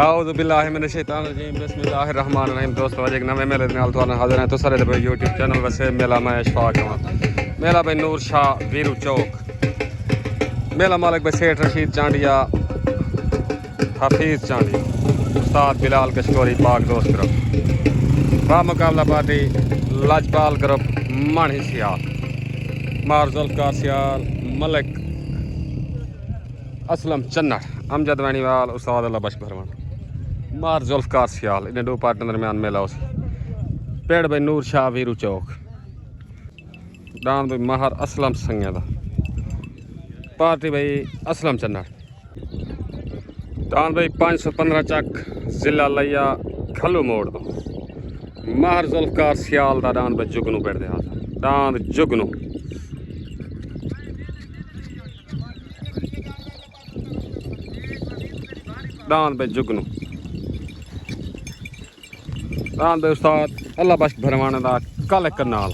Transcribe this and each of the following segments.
आऊज़ु बिल्लाहि मिनश शैतानिर रजीम बिस्मिल्लाहिर रहमानिर रहीम। दोस्तों अज एक नवे मेले दे नाल तुहाडे हाज़िर हैं। तो सारे भाई यूट्यूब चैनल वैसे मेला मैं अशफाक मेला भाई नूर शाह वीरू चौक मेला मालिक भाई सेठ रशीद चांडिया हफीज़ चांडिया उस्ताद बिलाल कशकोरी पाक दोस्त ग्रुप बा मुकाबला पार्टी लाजपाल ग्रुप मानी सियाल मार जुल्फकार सियाल मलिक असलम चन्नड़ अमजद वैनीवाल उस्ताद अल्लाह बश भरवान मार जुल्फकार सियाल इन दो पार्टियों दरमियान मेला उस पेड़ भाई नूर शाह वीरू चौक डांद भाई महर असलम संज्ञा दा पार्टी भाई असलम चन्नड़ डांद भाई 515 चक जिला लिया खलू मोड़ दो महर जुल्फकार सियाल दा डांद भाई जुगनू पेड़ दे डांद जुगनू डांद भाई जुगनू डांद भाई उस्ताद अल्लाह बश भरवाने दा कल करनाल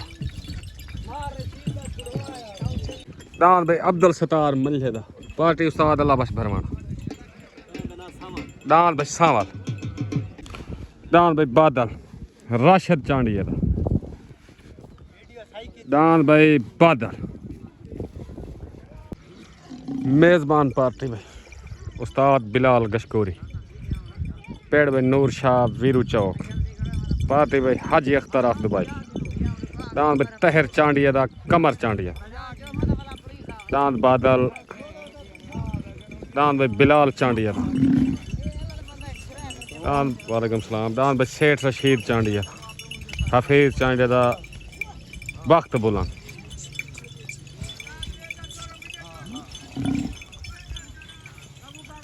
डांद भाई अब्दुल सतार मल्हे दा पार्टी उस्ताद अल्लाह बश भरवाना डांद भाई सावल डांद भाई बादल राशिद चांडिया दा डांद भाई बादल मेज़बान पार्टी भाई उस्ताद बिलाल गशकोरी पेड़ भाई नूर शाह वीरू चौक पार्टी भाई हाजी अख्तर ऑफ दुबई दांद भाई तहर चांडिया दा कमर चांडिया दांद बादल दांद भाई बिलाल चांडिया दांद वालेकुम सलाम दांद भाई सेठ रशीद चांडिया हफीज़ चांडिया दा वक्त बुलंद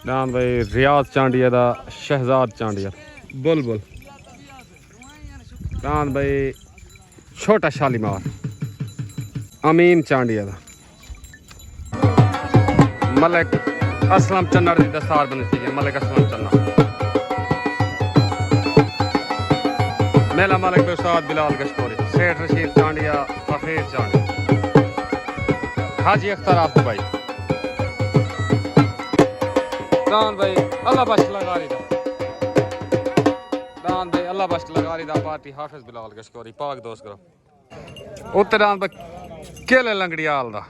दांद भाई रियाज चांडिया दा शहजाद चांडिया बुलबुल दांद भाई छोटा शालीमार अमीन चांडिया दा मलिक असलम चन्नड़ की दस्तार बनी थी मलिक असलम चन्नड़ मेला मालिक भाई उस्ताद बिलाल गशकोरी सेठ रशीद चांडिया हफीज़ चांडिया हाजी अख्तर ऑफ दुबई दान भाई अल्लाह बश लगारी दा दान भाई अल्लाह बश लगारी दा पार्टी हाफिज़ बिलाल गशकोरी पाक दोस्त करो उत्ते दान भाई केले लंगड़ियाल दा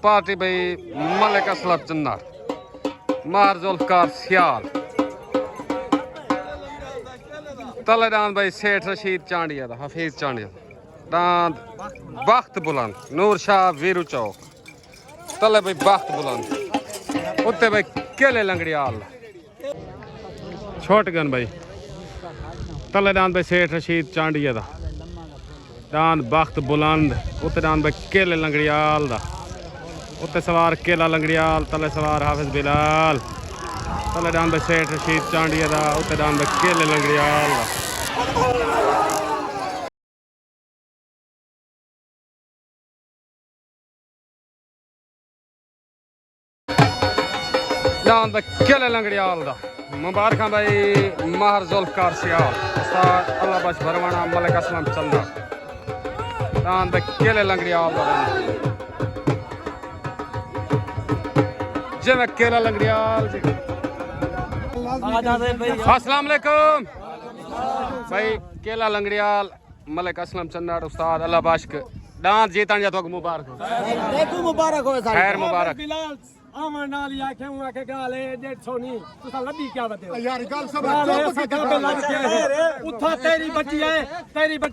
पार्टी भाई मलिक असलम चन्नड़ मार जुल्फकार सियाल तले दान भाई सेठ रशीद चांडिया दा हफीज़ चांडिया दान वक्त बुलंद नूर शाह वीरू चौक तले भाई वक्त बुलंद उत्ते भाई केले लंगड़ियाल छोट गन भाई तले दान भाई सेठ रशीद चांडिया दा दान वक्त बुलंद उत्ते दान भाई केले लंगड़ियाल दा उत्ते सवार केला लंगड़ियाल तले सवार हाफिज़ बिलाल तले दान भाई सेठ रशीद चांडिया दा उत्ते दान भाई केले लंगड़ियाल दा दान भाई केले लंगड़ियाल दा मुबारक भाई महर जुल्फकार सियाल उस्ताद अल्लाह बश भरवाना मलिक असलम चन्नड़ दान भाई केले लंगड़ियाल दा जिवें केला लंगड़ियाल जी अस्सलाम वालेकुम भाई केला लंगड़ियाल मलिक असलम चन्नड़ उस्ताद अल्लाह बश डांस जीतन जा तो मुबारक हो खैर मुबारक आमन नाल या के हुआ के गाले जे सोनी तुसा लबी क्या बते यार गल सब उठा तेरी बच्ची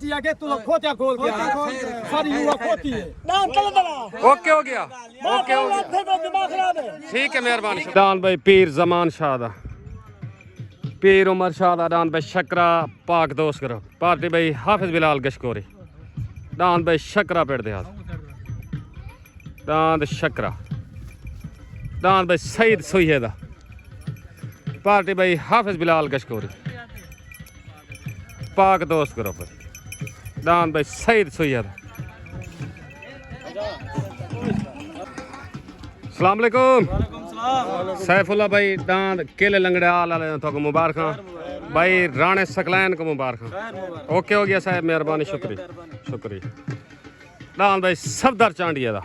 है के तू खोतिया खोल के सारी युवा खोती है डांस चल दला ओके हो गया दिमाग खराब है ठीक है मेहरबानी दान भाई पीर जमान शाह दा पीर उमर शाह दा दान भाई शकरा पाक दोस्त करो पार्टी भाई हाफिज़ बिलाल गशकोरी दान भाई शकरा पेड़ दे दान शकरा दान भाई सईद सोहे दा पार्टी भाई हाफिज़ बिलाल गशकोरी पाक दोस्त करो भाई दान भाई सईद सोहे दा अस्सलाम वालेकुम सैफुल्ला भाई दान केले लंगड़ियाल वाले तो मुबारक भाई राणे सकलैन को मुबारक ओके हो गया साहब मेहरबानी शुक्रिया दान भाई सफदर चांडिया दा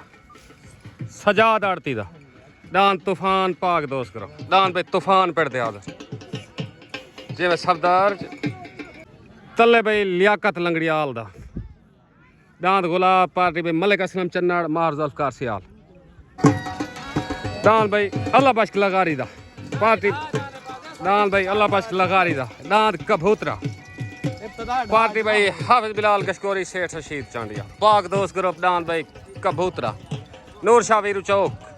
सजाद आड़ती दा दान तूफान पाक दोस्त करो दान भाई तूफान पेड़ दे जिवें सरदार तले भाई लियाकत लंगड़ियाल दा दांद गुलाब पार्टी भाई मलिक असलम चन्नड़ मार जुल्फकार सियाल दांद भाई अल्लाह बश्क लगारी दा पार्टी दांद भाई अल्लाह बश्क लगारी दा दांद कबूतरा पार्टी भाई हाफिज बिलाल गशकोरी सेठ रशीद चांडिया पाक दोस्त ग्रुप दांद भाई कबूतरा नूर शाह वीरू चौक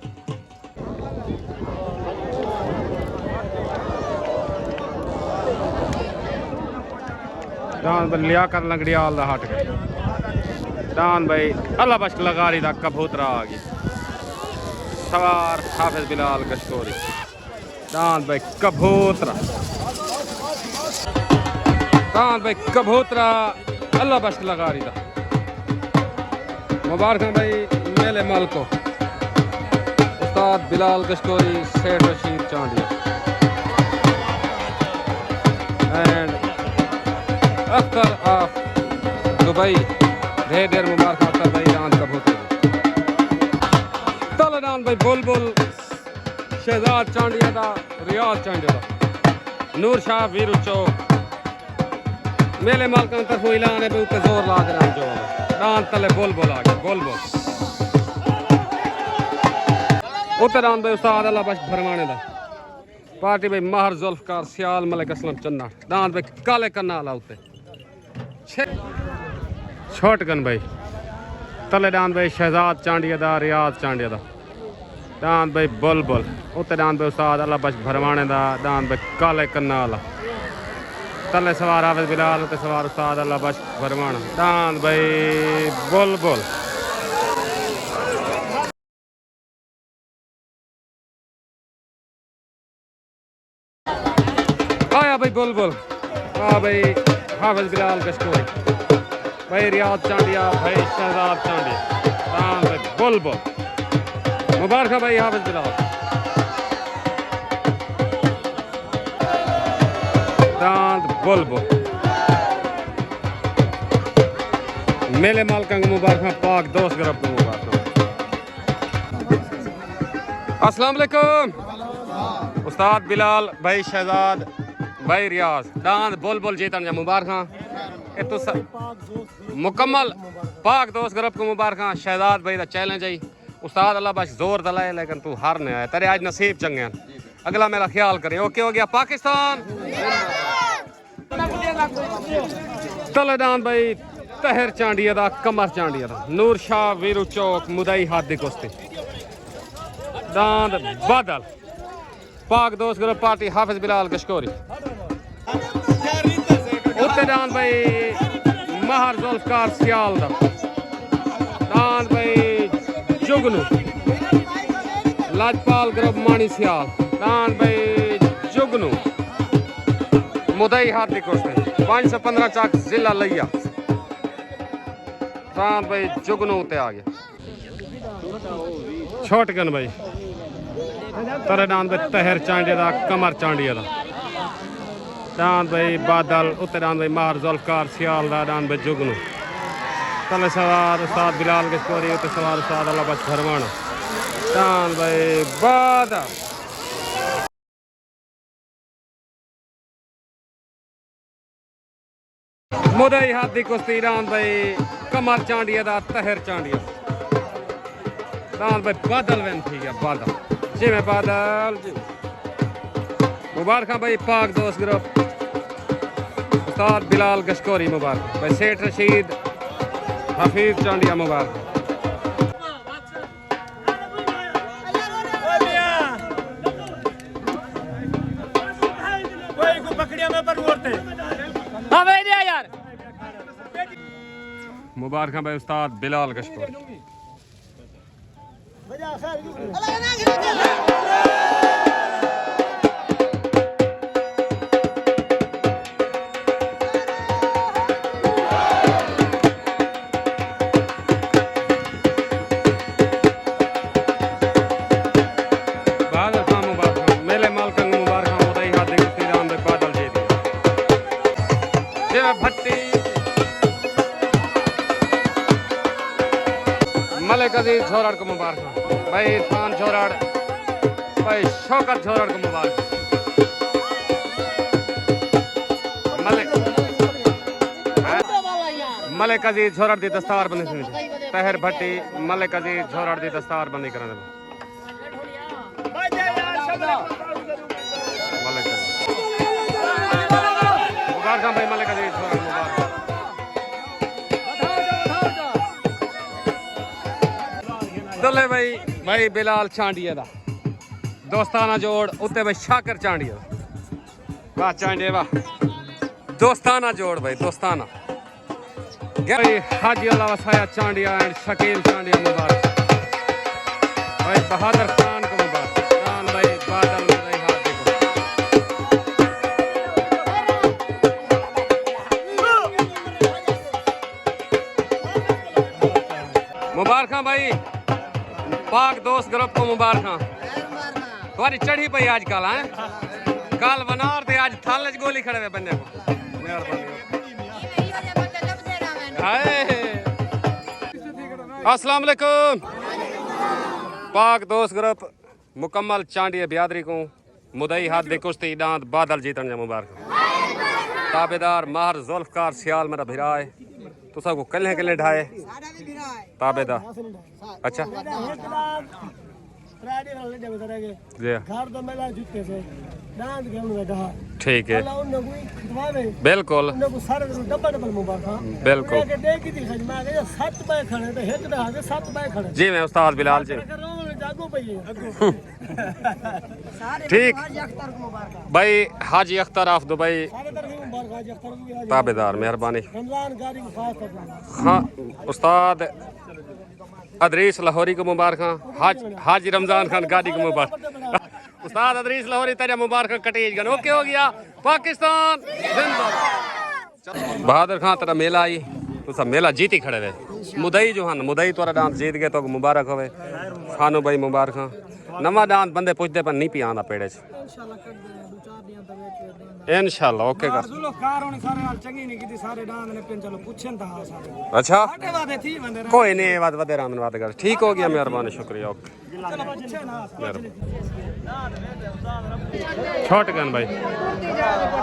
दान भाई लियाकत लंगड़ियाल दा हट गए दान भाई अल्लाह बश्क लगारी दा कबूतरा आ गई सवार हाफिज बिलाल गशकोरी दान भाई कबूतरा दान भाई कबूतरा अल्लाह बश्क लगारी दा मुबारक भाई मेले मालको उस्ताद बिलाल गशकोरी सेठ Rashid Chandia and Akhtar of Dubai ढेर ढेर मुबारक अख्तर भाई दान कबूतर तल दान भाई बुलबुल शहजाद चांडिया दा रियाज चांडिया दा नूर शाह वीरू चौक मेले मालकान तरफ ऐलान है भी ऊपर जोर ला के जो दान तले बुलबुल आ गया बुलबुल उत्तर दान भाई उस्ताद अल्लाह बख्श फरमाने दा पार्टी भाई माहर जुल्फकार सियाल मलिक असलम चन्ना दान भाई काले कन्ना ला उते छोटकन भाई तले दान भाई शहजाद चांडिया दा रियाज चांडिया दा दान भाई बुलबुल उत्ते दान भाई उस्ताद अल्लाह बख्श फरमाने दा दान भाई काले कन्ना ला तले सवार हाफिज बिलाल उत्ते सवार उस्ताद अल्लाह बख्श फरमाना दान भाई बुलबुल आया भाई बुलबुल हाँ भाई हाफिज बिलाल गशकोरी भाई रियाज चांडिया भाई शहजाद चांडिया दान भाई बुलबुल मुबारक भाई हाफिज बिलाल दांत बुलबुल मेले मालका को मुबारक पाक दोस्त ग्रुप को मुबारक अस्सलाम वालेकुम उस्ताद बिलाल भाई शहजाद भाई रियाज दांत बुलबुल जीतन जा मुबारक ए तो मुकम्मल पाक दोस्त ग्रुप को मुबारक शहजाद भाई दा चैलेंज है उस्ताद अल्लाह बस जोर दलाए लेकिन तू हार नहीं आया तेरे आज नसीब चंगे अगला मेरा ख्याल करें ओके हो गया पाकिस्तान तलेदान भाई तहर चांडिया दा कमर चांडिया दा नूर शाह वीरू चौक मुदई हाथ दी कुश्ती दांद बादल पाक दोस्त ग्रुप पार्टी हाफिज बिलाल गशकोरी उत्ते दांद भाई महर जुल्फकार सियाल दा दांद भाई जुगनू लाजपाल ग्रुप मानी सियाल दांद भाई जुगनू मुदई हाथ की कुश्ती 515 चक जिला लिया दांद भाई जुगनू उते आ गया छोटकन भाई तरे दांद भाई तहर चांडिया दा कमर चांडिया दा दांद भाई बादल उत्ते दांद भाई महर जुल्फकार सियाल दा दांद भाई जुगनू तले सवार उस्ताद बिलाल गशकोरी उत्ते सवार उस्ताद अल्लाह बख्श फरमाना दांद भाई बादल मुदई हाथ की कुश्ती दांद भाई कमर चांडिया दा तहर चांडिया दांद भाई बादल वेन थी गया बादल जिमें बादल मुबारक भाई पाक दोस्त ग्रुप उस्ताद बिलाल गशकोरी मुबारक भाई सेठ रशीद हफीज चांडिया मुबारक मुबारक भाई उस्ताद बिलाल गशकोरी मलिक अजीज छोराड़ को मुबारक भाई इरफान छोराड़ भाई शौकत छोराड़ को मुबारक मलिक अजीज झोरड़ दी दस्तार बंदी तहर भट्टी मलिक अजीज झोरड़ दी दस्तार बंदी करने मलिक मुबारक भाई मलिक अजीज झोरड़ मुबारक दले भाई बिलाल चांडिया दा दोस्ताना जोड़ उत्ते भाई शाकर चांडिया वाह चांडिया वाह दोस्ताना जोड़ भाई दोस्ताना भाई हाजी अल्लाह वसाया चांडिया एंड शकील चांडिया मुबारक भाई बहादुर खान को मुबारक खान भाई बादल भाई हाथ देखो मुबारक भाई पाक दोस्त ग्रुप को मुबारक तुम्हारी चढ़ी पई आज कल है कल बनार थे आज थाल च गोली खड़े हुए बंदे को अस्सलाम वालेकुम पाक दोस्त ग्रुप मुकम्मल चांडिया बियादरी को मुदई हाथ दे कुश्ती डांत बादल जीतन जा मुबारक ताबेदार माहर जुल्फकार सियाल मेरा भिरा है तो सबको कल्ले ढाए ताबेदार अच्छा ठीक है बिल्कुल बिल्कुल जी मैं उस्ताद बिलाल जी ठीक भाई हाजी अख्तर ऑफ दुबई ताबेदार मेहरबानी हाँ उस्ताद अदरीस लाहौरी को मुबारक हाजी रमजान खान गाड़ी को मुबारक उस्ताद अदरीस लाहौरी तेरा मुबारक कटेज गन ओके हो गया पाकिस्तान जिंदाबाद बहादुर खान तेरा मेला आई तो सब मेला जीती खड़े रहे मुदई जो हाँ मुदई तोरा डांस जीत गए तो मुबारक होवे खानो भाई मुबारक नवा डांस बंदे पुछदे पर नहीं पिया आंदा पेड़े च इंशाल्लाह ओके कर अच्छा कोई नहीं बात वधे राम बात कर ठीक हो गया मेहरबानी शुक्रिया ओके छोट गन भाई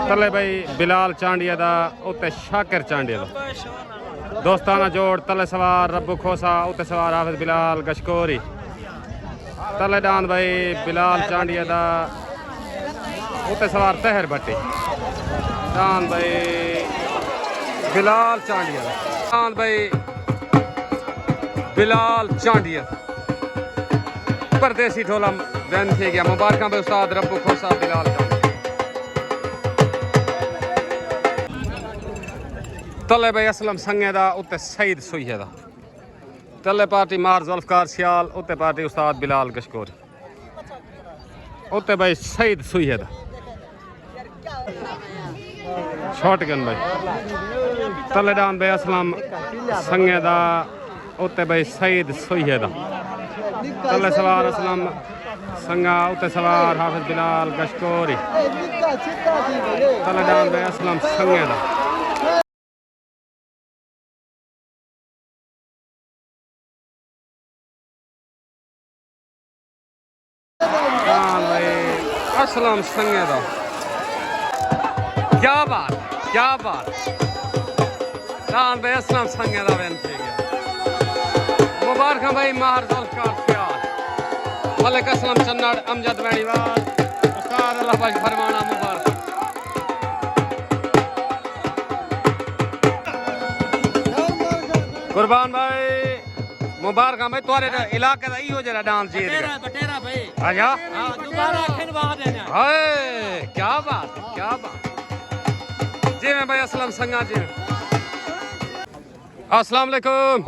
तले भाई बिलाल चांडिया दा उत्ते शाकिर चांडिया दा दोस्ताना जोड़ तले सवार रब्बू खोसा उत्ते सवार हाफिज बिलाल गशकोरी तले डांद भाई बिलाल चांडिया दा उत्ते सवार तहर भट्टी डांद भाई बिलाल चांडिया डांद भाई बिलाल चांडिया परदेसी ठोला वैन थी गया मुबारक भाई उस्ताद रब्बू खोसा बिलाल तले भाई असलम संगे दा उत्ते सईद सुइया दा तले पार्टी मार जुल्फकार सियाल उत्ते पार्टी उस्ताद बिलाल गशकोरी उत्ते भाई सईद सुइया दा छोट गन भाई तले डान भाई असलम संगे दा उत्ते भाई सईद सुइया दा तले सवार असलम संगा उत्ते सवार हाफिज बिलाल गशकोरी तले डान भाई असलम संगे दा असलम संगे दा क्या बात डान भाई असलम संगे दा वैन थी गया मुबारक भाई माहर जुल्फकार सियाल मलिक असलम चन्नड़ अमजद वैणीवाल उस्ताद अल्लाह भाई फरमाना मुबारक कुर्बान भाई मुबारक भाई तुम्हारे इलाके का इहो जरा डांस जीत गया बटेरा भाई अच्छा हां दोबारा आखिर वहां देना हाय क्या बात जी मैं भाई असलम संगा जी अस्सलाम वालेकुम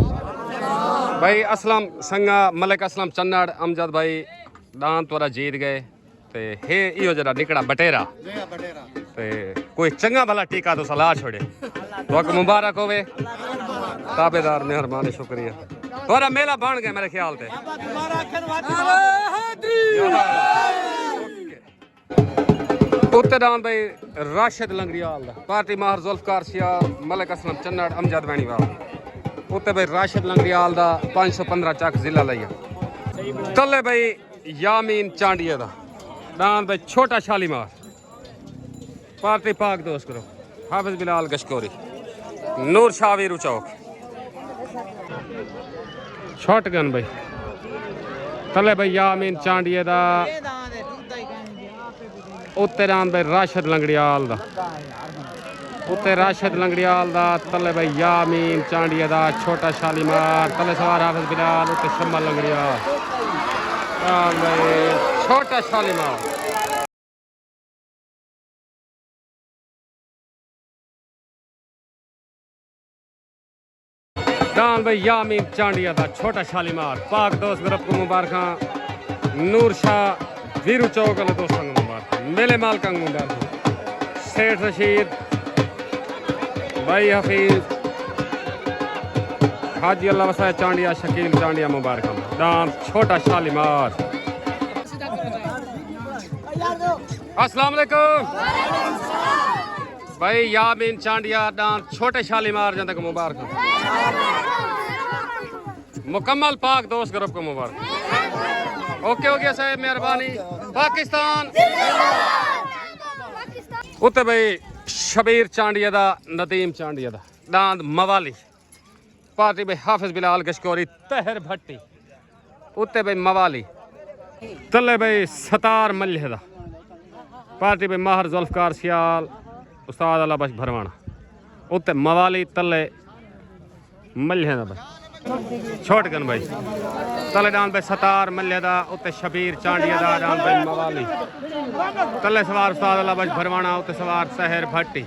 भाई असलम संगा मलिक असलम चन्नड़ अमजद भाई डांस तोरा जीत गए ते हे इहो जरा निकड़ा बटेरा ते कोई चंगा भला टीका तो सलाह छोड़े तो मुबारक होवे ताबेदार मेहरबानी शुक्रिया तोरा मेला बन गया मेरे ख्याल से उत्ते डान भाई राशिद लंगड़ियाल पार्टी माहर जुल्फकार सियाल मलिक असलम चन्नड़ अमजद वैणीवाल उत्ते भाई राशिद लंगड़ियाल दा 515 चक जिला लिया तले भाई यामीन चांडिया दा डान भाई छोटा शालीमार पार्टी पाक दोस्त करो हाफिज बिलाल गशकोरी नूर शाह वीरू चौक शॉटगन भाई तले भाई यामीन चांडिये दा उत्ते रान भाई राशिद लंगड़ियाल दा उत्ते राशिद लंगड़ियाल दा तले भाई यामीन चांडिये दा छोटा शालीमार तले सवार हाफिज बिलाल उत्ते शम्मा लंगड़ियाल भाई छोटा शालीमार दान भाई यामीन चांडिया था छोटा शालीमार पाक दोस्त ग्रुप को मुबारक नूर शाह वीरू चौक वाले दोस्तों को मुबारक मेले माल का मुबारक सेठ रशीद भाई हफीज हाजी अल्लाह वसाय चांडिया शकील चांडिया मुबारक दान छोटा शालीमार अस्सलाम वालेकुम भाई यामीन चांडिया दान छोटे शालीमार जन तक मुबारक मुकम्मल पाक दोस्त ग्रुप को मुबारक ओके हो गया साहब मेहरबानी पाकिस्तान उत्ते भाई शबीर चांडिया दा नदीम चांडिया दा दांद मवाली पार्टी भाई हाफिज बिलाल गशकोरी तहर भट्टी उत्ते भाई मवाली तले भाई सतार मल्ह दा पार्टी भाई माहर जुल्फकार सियाल उस्ताद अल्लाह बश भरवाना उत्ते मवाली तले मल्ह दा भाई छोटगन भाई तले डान भाई सतार मल्ह दा उत्ते शबीर चांडिया दा डान भाई मवाली तले सवार उस्ताद अल्लाह बश भरवाना उत्ते सवार सहर भट्टी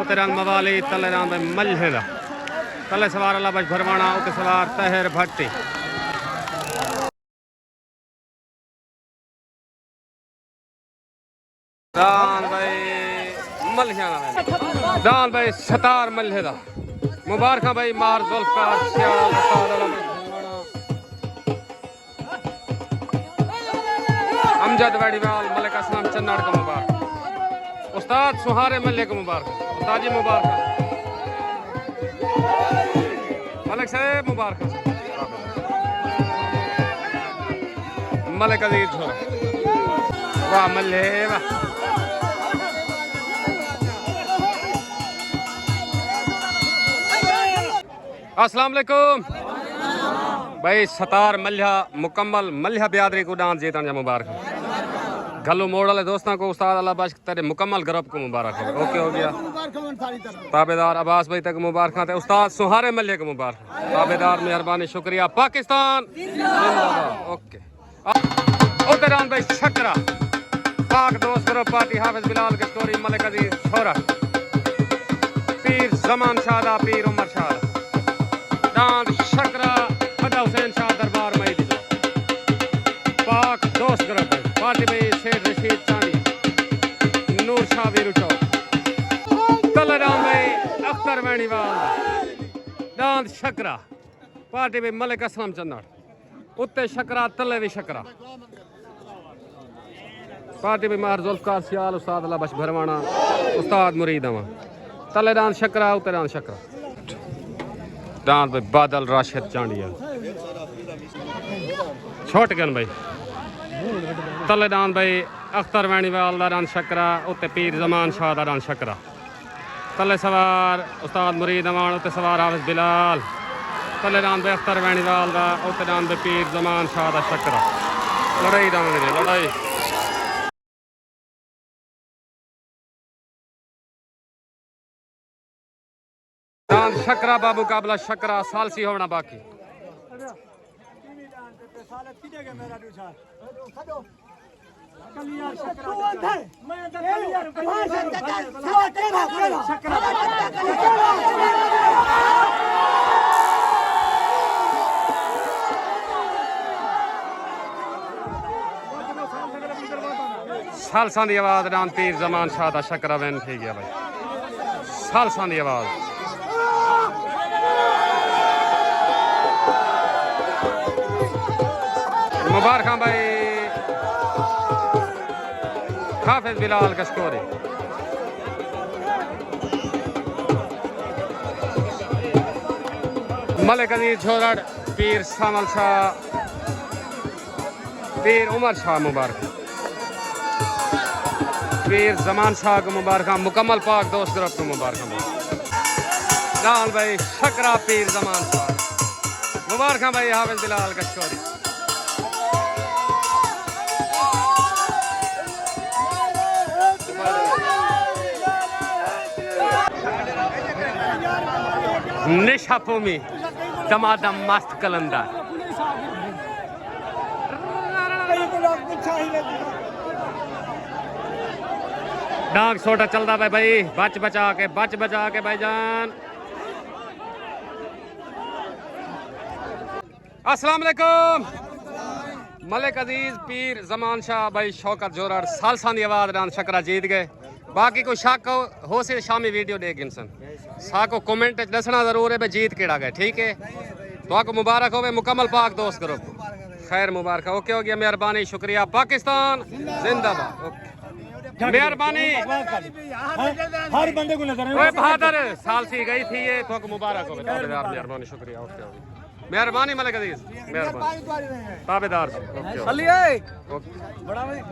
उत्ते डान मवाली तले डान भाई मल्ह दा तले सवार अल्लाह बश भरवाना उत्ते सवार सहर भट्टी दान भाई मल्हियाना दान भाई सतार मल्ह दा मुबारक भाई मार जुल्फकार सियाल उस्ताद अल्लाह बश भरवाना अमजद वाड़ीवाल मलिक असलम चन्नाड़ का मुबारक उस्ताद सुहारे मल्ले का मुबारक उस्ताद जी मुबारक मलिक साहब मुबारक मलिक अजीज छोरा वाह मल्ले वाह अस्सलाम वालेकुम भाई सतार मल्हा मुकम्मल मल्हा बियादरी को डांस जीतन जा मुबारक गलो मोड़ वाले दोस्तों को उस्ताद अल्लाह बश तेरे मुकम्मल ग्रुप को मुबारक हो ओके हो गया ताबेदार अब्बास भाई तक मुबारक थे उस्ताद सुहारे मल्ले को मुबारक ताबेदार मेहरबानी शुक्रिया पाकिस्तान ओके उते डांस भाई शकरा पाक दोस्त ग्रुप पार्टी हाफिज बिलाल गशकोरी मलिक अजीज छोरा पीर जमान शादा पीर उमर शादा दांद शकरा खदा हुसैन शाह दरबार मई पाक दोस्त ग्रुप पार्टी में सेठ रशीद चांदी नूर शाह वीरू चौक तलराम में अख्तर वैणीवाल दांद शकरा पार्टी में मलिक असलम चन्नाड़ उत्ते शकरा तले भी शकरा पार्टी में मार जुल्फकार सियाल उस्ताद अल्लाह बश भरवाना उस्ताद मुरीद अमा तले दान शकरा उत्ते दान शकरा दान भाई बादल राशिद चांडिया छोटगन भाई तले दान भाई अख्तर वैणीवाल दा दान शकरा उत्ते पीर जमान शाह दा दान शकरा तले सवार उस्ताद मुरीद अमान उत्ते सवार हाफिज बिलाल तले दान भाई अख्तर वैणीवाल दा उत्ते दान भाई पीर जमान शाह दा शकरा लड़ाई दान लड़ाई शकरा बाबू काबला शकरा सालसी होना बाकी सालसा दी आवाज डान पीर जमान शाह दा शकरा वैन थी गया भाई सालसा दी आवाज मुबारक भाई हाफिज बिलाल गशकोरी मलिक अजीज झोरड़ पीर सामल शाह पीर उमर शाह मुबारक पीर जमान शाह को मुबारक मुकम्मल पाक दोस्त ग्रुप को मुबारक दान भाई शकरा पीर जमान शाह मुबारक भाई हाफिज बिलाल कशकोरी। निशा भूमि दमादम मस्त कलंदर डाक छोटा चलता भाई बच बचा के भाईजान। अस्सलाम वालेकुम। मलिक अजीज पीर जमान शाह भाई शौकत जोरर सालसान की आवाज रान शकरा जीत गए। बाकी कोई शक हो से शामी वीडियो देख इंसान साको कमेंट दसना जरूर है भाई जीत केड़ा गए। ठीक है तो आपको मुबारक हो मुकम्मल पाक दोस्त करो खैर मुबारक। ओके हो गया मेहरबानी शुक्रिया। पाकिस्तान जिंदाबाद। ओके मेहरबानी हर बंदे को नजर बहादुर साल सी गई थी ये तो मुबारक हो मेहरबानी शुक्रिया। ओके मेहरबानी मलिक अजीज मेहरबानी ताबेदार। ओके